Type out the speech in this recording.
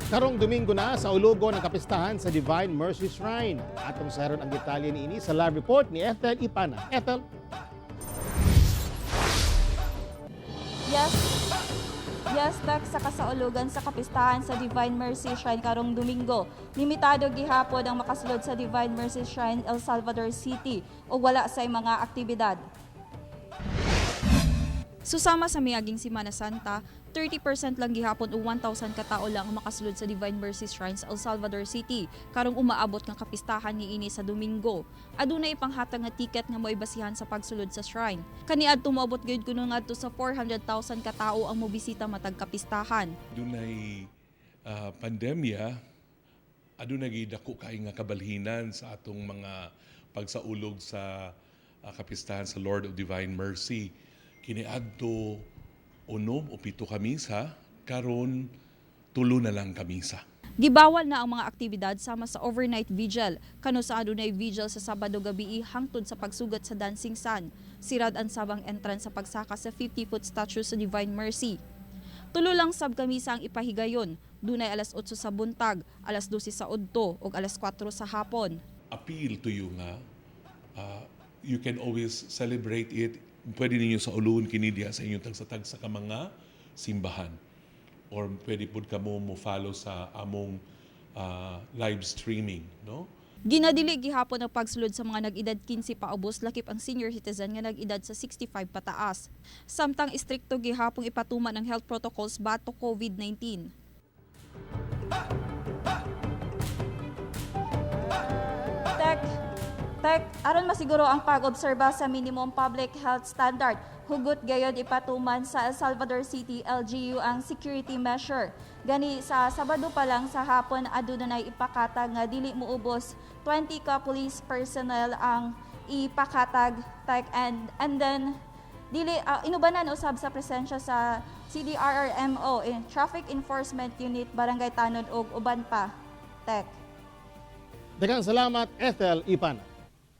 Karong Domingo na sa ulugo ng kapistahan sa Divine Mercy Shrine. Atong saron ang detalye niini sa live report ni Ethel Ipana. Ethel. Yes, Tek, sa kasaulugan sa kapistahan sa Divine Mercy Shrine karong Domingo. Limitado gihapon ang makasulod sa Divine Mercy Shrine, El Salvador City o wala sa mga aktibidad. Susama sa miaging Semana Santa, 30% lang gihapon o 1,000 katao lang ang makasulod sa Divine Mercy Shrine sa El Salvador City karong umaabot ng kapistahan niini sa Domingo. Adunay ipanghatag nga ticket nga mo'y basihan sa pagsulod sa shrine. Kaniadto moabot gyud kuno ngadto sa 400,000 katao ang mobisita matag kapistahan. Adunay pandemya, adunay dako kay nga kabalhinan sa atong mga pagsaulog sa kapistahan sa Lord of Divine Mercy. Kiniadto 6 o 7 kamisa, karon 3 na lang kamisa. Gibawal na ang mga aktibidad sama sa overnight vigil, kano sa adunay vigil sa Sabado gabi hangtod sa pagsugat sa Dancing Sun. Sirad ang sabang entrance sa pagsaka sa 50-foot statue sa Divine Mercy. Tulo lang sab kamisa ang ipahigayon. Dunay alas 8 sa buntag, alas 12 sa udto ug alas 4 sa hapon. Appeal to you nga, you can always celebrate it. Pwede ninyo sa ulun kinidiya sa inyong tagsa-tagsa ka mga simbahan. Or pwede po ka mo follow sa among live streaming, no? Ginadili gihapon ang pagsulod sa mga nag-edad 15 paubos lakip ang senior citizen nga nag-edad sa 65 pataas. Samtang istrikto gihapong ipatuman ang health protocols batok COVID-19. Tek, aron masiguro ang pag-obserba sa minimum public health standard, hugot gayod ipatuman sa El Salvador City LGU ang security measure. Gani sa Sabado pa lang sa hapon adunay ipakatag nga dili moubos 20 ka police personnel ang ipakatag, Tek, and then dili inubanan usab sa presensya sa CDRRMO Traffic Enforcement Unit Barangay Tanod ug uban pa, Tek. Daghang salamat, Ethel Ipana.